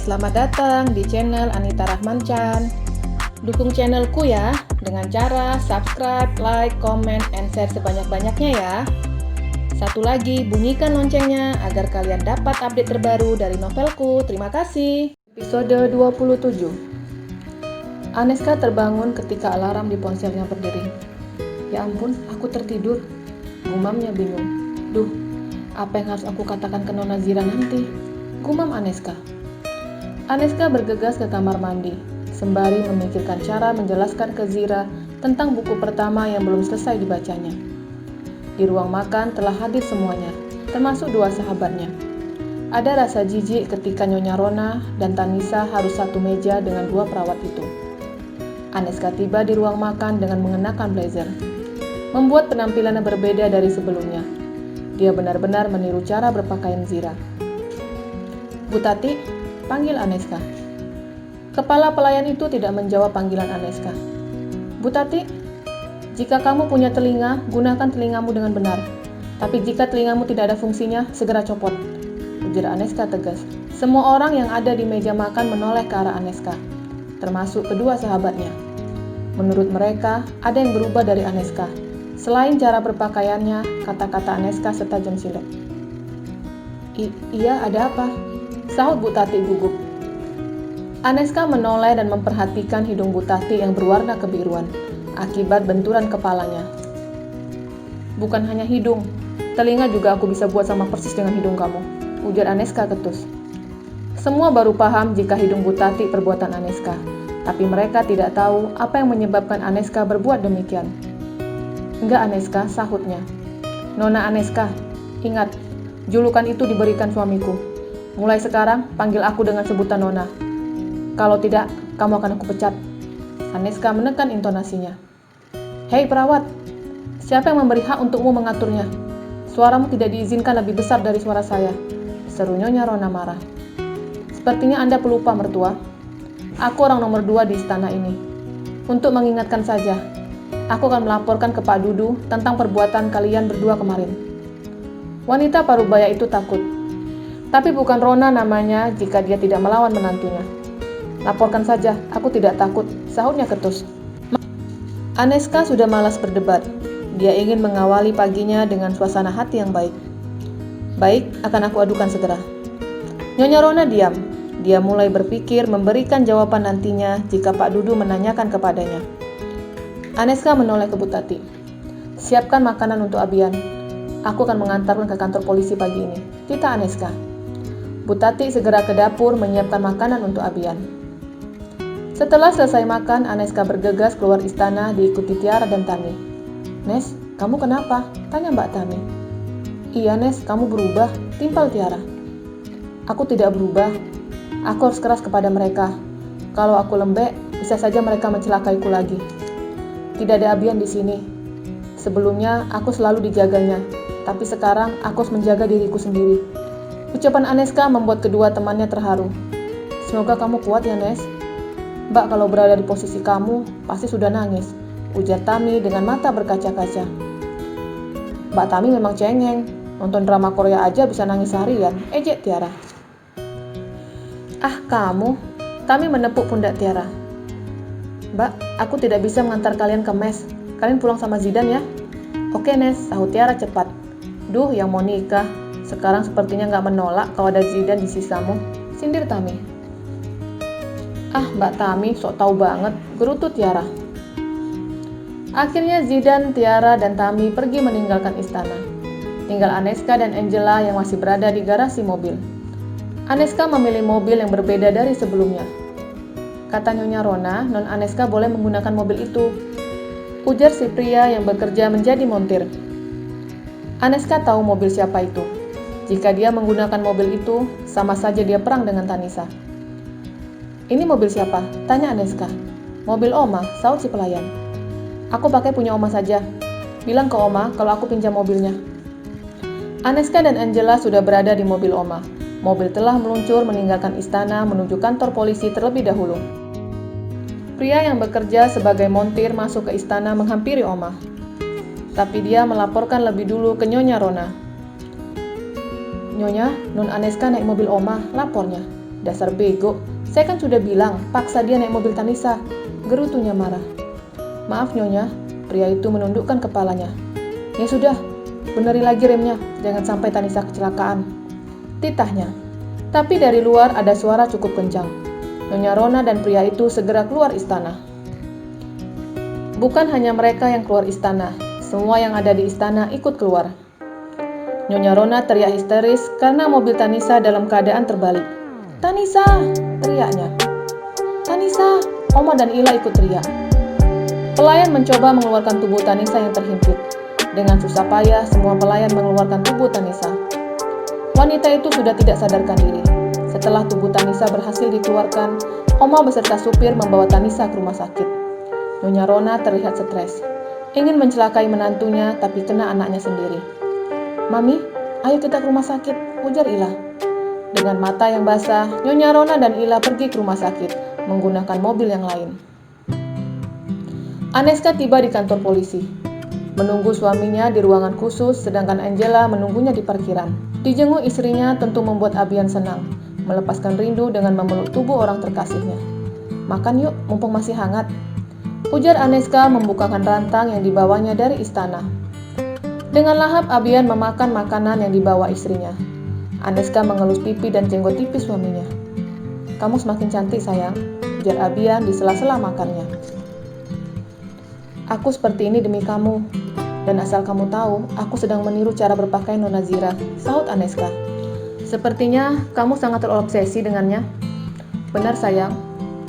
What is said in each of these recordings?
selamat datang di channel Anita Rahmanchan. Dukung channelku ya dengan cara subscribe, like, comment, and share sebanyak-banyaknya ya. Satu lagi, bunyikan loncengnya agar kalian dapat update terbaru dari novelku. Terima kasih. Episode 27. Aneska terbangun ketika alarm di ponselnya berdering. Ya ampun, aku tertidur. Gumamnya bingung. Duh, apa yang harus aku katakan ke Nona Zira nanti? Gumam Aneska. Aneska bergegas ke kamar mandi, sembari memikirkan cara menjelaskan ke Zira tentang buku pertama yang belum selesai dibacanya. Di ruang makan telah hadir semuanya, termasuk dua sahabatnya. Ada rasa jijik ketika Nyonya Rona dan Tanisa harus satu meja dengan dua perawat itu. Aneska tiba di ruang makan dengan mengenakan blazer, membuat penampilannya berbeda dari sebelumnya. Dia benar-benar meniru cara berpakaian Zira. Bu Tati, panggil Aneska. Kepala pelayan itu tidak menjawab panggilan Aneska. Bu Tati, jika kamu punya telinga, gunakan telingamu dengan benar. Tapi jika telingamu tidak ada fungsinya, segera copot, ujar Aneska tegas. Semua orang yang ada di meja makan menoleh ke arah Aneska, termasuk kedua sahabatnya. Menurut mereka, ada yang berubah dari Aneska. Selain cara berpakaiannya, kata-kata Aneska setajam silet. Iya, ada apa? Sahut Bu Tati gugup. Aneska menoleh dan memperhatikan hidung Bu Tati yang berwarna kebiruan akibat benturan kepalanya. Bukan hanya hidung, telinga juga aku bisa buat sama persis dengan hidung kamu, ujar Aneska ketus. Semua baru paham jika hidung Bu Tati perbuatan Aneska, tapi mereka tidak tahu apa yang menyebabkan Aneska berbuat demikian. Enggak Aneska, sahutnya. Nona Aneska, ingat, julukan itu diberikan suamiku. Mulai sekarang, panggil aku dengan sebutan Nona. Kalau tidak, kamu akan aku pecat. Aneska menekan intonasinya. Hei perawat, siapa yang memberi hak untukmu mengaturnya? Suaramu tidak diizinkan lebih besar dari suara saya, seru Nyonya Rona marah. Sepertinya Anda pelupa mertua. Aku orang nomor 2 di istana ini. Untuk mengingatkan saja, aku akan melaporkan ke Pak Dudu tentang perbuatan kalian berdua kemarin. Wanita parubaya itu takut. Tapi bukan Rona namanya jika dia tidak melawan menantunya. Laporkan saja, aku tidak takut, sahutnya ketus. Aneska sudah malas berdebat. Dia ingin mengawali paginya dengan suasana hati yang baik. Baik, akan aku adukan segera. Nyonya Rona diam. Dia mulai berpikir memberikan jawaban nantinya jika Pak Dudu menanyakan kepadanya. Aneska menoleh ke Bu Tati. Siapkan makanan untuk Abian. Aku akan mengantarkan ke kantor polisi pagi ini. Tita Aneska. Bu Tati segera ke dapur menyiapkan makanan untuk Abian. Setelah selesai makan, Aneska bergegas keluar istana diikuti Tiara dan Tami. Nes, kamu kenapa? Tanya Mbak Tami. Iya Nes, kamu berubah, timpal Tiara. Aku tidak berubah. Aku harus keras kepada mereka. Kalau aku lembek, bisa saja mereka mencelakaiku lagi. Tidak ada Abian di sini. Sebelumnya, aku selalu dijaganya. Tapi sekarang, aku harus menjaga diriku sendiri. Ucapan Aneska membuat kedua temannya terharu. Semoga kamu kuat ya Nes. Mbak kalau berada di posisi kamu, pasti sudah nangis, ujar Tami dengan mata berkaca-kaca. Mbak Tami memang cengeng, nonton drama Korea aja bisa nangis seharian, ejek Tiara. Ah kamu, Tami menepuk pundak Tiara. Mbak, aku tidak bisa mengantar kalian ke mes, kalian pulang sama Zidan ya. Oke Nes, sahut Tiara cepat. Duh, yang mau nikah. Sekarang sepertinya nggak menolak kalau ada Zidan di sisamu, sindir Tami. Ah, Mbak Tami sok tahu banget, gerutu Tiara. Akhirnya Zidan, Tiara, dan Tami pergi meninggalkan istana. Tinggal Aneska dan Angela yang masih berada di garasi mobil. Aneska memilih mobil yang berbeda dari sebelumnya. Kata Nyonya Rona, Non Aneska boleh menggunakan mobil itu, ujar si pria yang bekerja menjadi montir. Aneska tahu mobil siapa itu. Jika dia menggunakan mobil itu, sama saja dia perang dengan Tanisa. Ini mobil siapa? Tanya Aneska. Mobil Oma, sahut si pelayan. Aku pakai punya Oma saja. Bilang ke Oma kalau aku pinjam mobilnya. Aneska dan Angela sudah berada di mobil Oma. Mobil telah meluncur meninggalkan istana menuju kantor polisi terlebih dahulu. Pria yang bekerja sebagai montir masuk ke istana menghampiri Oma. Tapi dia melaporkan lebih dulu ke Nyonya Rona. Nyonya, Non Aneska naik mobil Oma, lapornya. Dasar bego, saya kan sudah bilang, paksa dia naik mobil Tanisa. Gerutunya marah. Maaf Nyonya, pria itu menundukkan kepalanya. Ya sudah, beneri lagi remnya, jangan sampai Tanisa kecelakaan. Titahnya. Tapi dari luar ada suara cukup kencang. Nyonya Rona dan pria itu segera keluar istana. Bukan hanya mereka yang keluar istana, semua yang ada di istana ikut keluar. Nyonya Rona teriak histeris karena mobil Tanisa dalam keadaan terbalik. Tanisa, teriaknya. Tanisa, Oma dan Ila ikut teriak. Pelayan mencoba mengeluarkan tubuh Tanisa yang terhimpit. Dengan susah payah, semua pelayan mengeluarkan tubuh Tanisa. Wanita itu sudah tidak sadarkan diri. Setelah tubuh Tanisa berhasil dikeluarkan, Oma beserta supir membawa Tanisa ke rumah sakit. Nyonya Rona terlihat stres. Ingin mencelakai menantunya, tapi kena anaknya sendiri. Mami, ayo kita ke rumah sakit, ujar Ila. Dengan mata yang basah, Nyonya Rona dan Ila pergi ke rumah sakit, menggunakan mobil yang lain. Aneska tiba di kantor polisi. Menunggu suaminya di ruangan khusus, sedangkan Angela menunggunya di parkiran. Dijenguk istrinya tentu membuat Abian senang, melepaskan rindu dengan memeluk tubuh orang terkasihnya. Makan yuk, mumpung masih hangat, ujar Aneska membukakan rantang yang dibawanya dari istana. Dengan lahap Abian memakan makanan yang dibawa istrinya. Aneska mengelus pipi dan jenggot tipis suaminya. Kamu semakin cantik sayang, ujar Abian di sela-sela makannya. Aku seperti ini demi kamu. Dan asal kamu tahu, aku sedang meniru cara berpakaian Nona Zira, sahut Aneska. Sepertinya kamu sangat terobsesi dengannya. Benar sayang,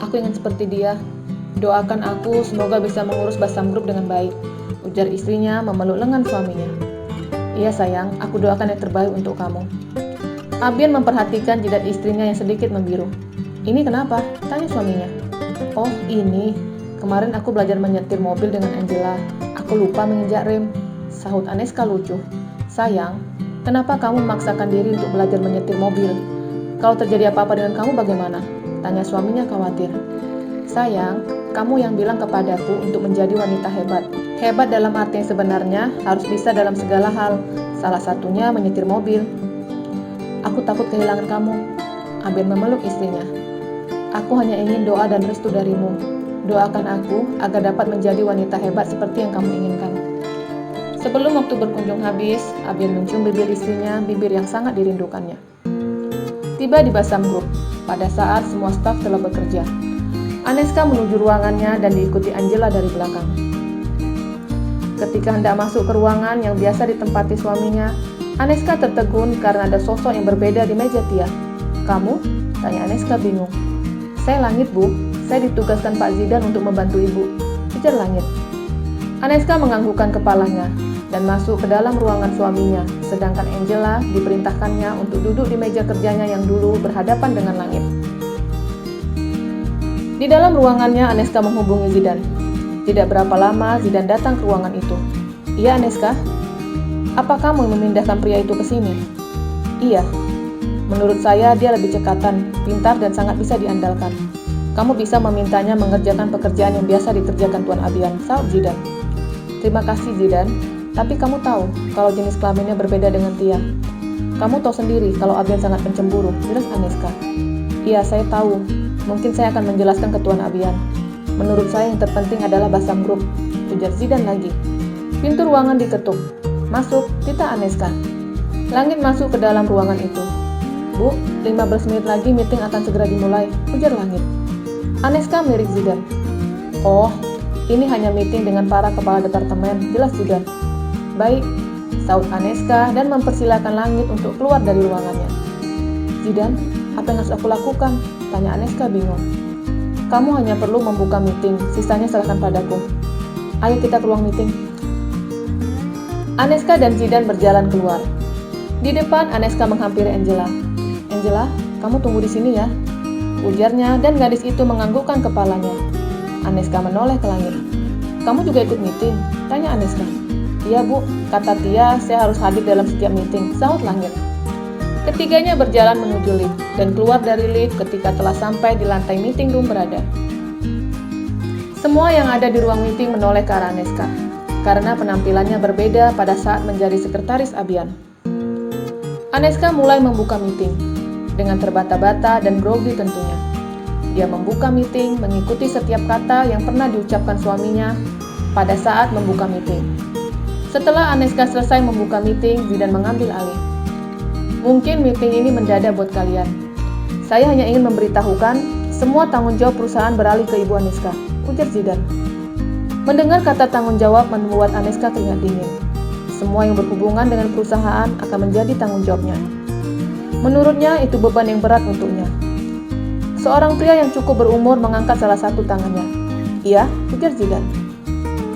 aku ingin seperti dia. Doakan aku semoga bisa mengurus Basam Group dengan baik, ujar istrinya memeluk lengan suaminya. Iya sayang, aku doakan yang terbaik untuk kamu. Abian memperhatikan jidat istrinya yang sedikit membiru. Ini kenapa? Tanya suaminya. Oh ini, kemarin aku belajar menyetir mobil dengan Angela. Aku lupa menginjak rem, sahut Aneska lucu. Sayang, kenapa kamu memaksakan diri untuk belajar menyetir mobil? Kalau terjadi apa-apa dengan kamu bagaimana? Tanya suaminya khawatir. Sayang, kamu yang bilang kepadaku untuk menjadi wanita hebat. Hebat dalam arti yang sebenarnya harus bisa dalam segala hal, salah satunya menyetir mobil. Aku takut kehilangan kamu. Abian memeluk istrinya. Aku hanya ingin doa dan restu darimu. Doakan aku agar dapat menjadi wanita hebat seperti yang kamu inginkan. Sebelum waktu berkunjung habis, Abian mencium bibir istrinya, bibir yang sangat dirindukannya. Tiba di Basam Group, pada saat semua staf telah bekerja. Aneska menuju ruangannya dan diikuti Angela dari belakang. Ketika hendak masuk ke ruangan yang biasa ditempati suaminya, Aneska tertegun karena ada sosok yang berbeda di meja Tia. Kamu? Tanya Aneska bingung. Saya Langit, Bu. Saya ditugaskan Pak Zidan untuk membantu Ibu, ujar Langit. Aneska menganggukkan kepalanya dan masuk ke dalam ruangan suaminya, sedangkan Angela diperintahkannya untuk duduk di meja kerjanya yang dulu berhadapan dengan Langit. Di dalam ruangannya, Aneska menghubungi Zidan. Tidak berapa lama, Zidan datang ke ruangan itu. Iya, Aneska? Apa kamu memindahkan pria itu ke sini? Iya. Menurut saya, dia lebih cekatan, pintar, dan sangat bisa diandalkan. Kamu bisa memintanya mengerjakan pekerjaan yang biasa dikerjakan Tuan Abian, sahut Zidan. Terima kasih Zidan, tapi kamu tahu kalau jenis kelaminnya berbeda dengan Tia. Kamu tahu sendiri kalau Abian sangat pencemburu, jelas Aneska. Iya, saya tahu. Mungkin saya akan menjelaskan ke Tuan Abian. Menurut saya yang terpenting adalah Basam Group, ujar Zidan lagi. Pintu ruangan diketuk. Masuk, Tita Aneska. Langit masuk ke dalam ruangan itu. Bu, 15 menit lagi meeting akan segera dimulai, ujar Langit. Aneska melirik Zidan. Oh, ini hanya meeting dengan para kepala departemen, jelas Zidan. Baik, sahut Aneska dan mempersilakan Langit untuk keluar dari ruangannya. Zidan, apa yang harus aku lakukan? Tanya Aneska bingung. Kamu hanya perlu membuka meeting, sisanya serahkan padaku. Ayo kita ke ruang meeting. Aneska dan Zidan berjalan keluar. Di depan Aneska menghampiri Angela. Angela, kamu tunggu di sini ya, ujarnya dan gadis itu menganggukkan kepalanya. Aneska menoleh ke Langit. Kamu juga ikut meeting? Tanya Aneska. Iya Bu, kata Tia saya harus hadir dalam setiap meeting, sahut Langit. Ketiganya berjalan menuju lift dan keluar dari lift ketika telah sampai di lantai meeting room berada. Semua yang ada di ruang meeting menoleh ke arah Aneska, karena penampilannya berbeda pada saat menjadi sekretaris Abian. Aneska mulai membuka meeting. dengan terbata-bata dan grogi tentunya. Dia membuka meeting, mengikuti setiap kata yang pernah diucapkan suaminya pada saat membuka meeting. Setelah Aneska selesai membuka meeting, Zidan mengambil alih. Mungkin meeting ini mendadak buat kalian. Saya hanya ingin memberitahukan semua tanggung jawab perusahaan beralih ke Ibu Aneska, ujar Zidan. Mendengar kata tanggung jawab membuat Aneska keringat dingin. Semua yang berhubungan dengan perusahaan akan menjadi tanggung jawabnya. Menurutnya itu beban yang berat untuknya. Seorang pria yang cukup berumur mengangkat salah satu tangannya. Iya, ujar Zidan.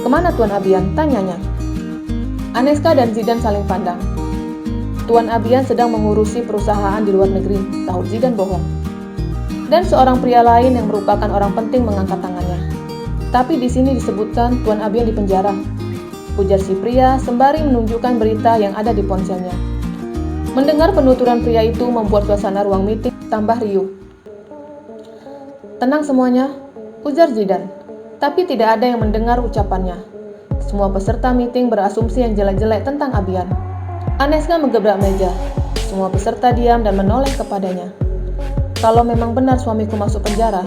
Kemana Tuan Abian? Tanyanya. Aneska dan Zidan saling pandang. Tuan Abian sedang mengurusi perusahaan di luar negeri, sahut Zidan bohong. Dan seorang pria lain yang merupakan orang penting mengangkat tangannya. Tapi di sini disebutkan Tuan Abian di penjara, ujar si pria sembari menunjukkan berita yang ada di ponselnya. Mendengar penuturan pria itu membuat suasana ruang meeting tambah riuh. Tenang semuanya, ujar Zidan. Tapi tidak ada yang mendengar ucapannya. Semua peserta meeting berasumsi yang jelek-jelek tentang Abian. Aneska menggebrak meja. Semua peserta diam dan menoleh kepadanya. Kalau memang benar suamiku masuk penjara,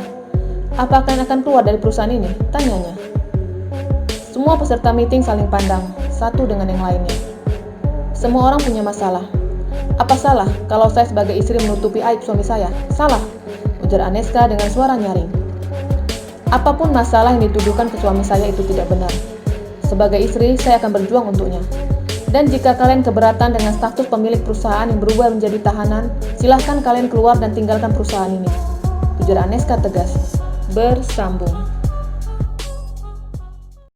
apakah akan keluar dari perusahaan ini? Tanyanya. Semua peserta meeting saling pandang, satu dengan yang lainnya. Semua orang punya masalah. Apa salah kalau saya sebagai istri menutupi aib suami saya? Salah, ujar Aneska dengan suara nyaring. Apapun masalah yang dituduhkan ke suami saya itu tidak benar. Sebagai istri, saya akan berjuang untuknya. Dan jika kalian keberatan dengan status pemilik perusahaan yang berubah menjadi tahanan, silahkan kalian keluar dan tinggalkan perusahaan ini, ujar Aneska tegas. Bersambung.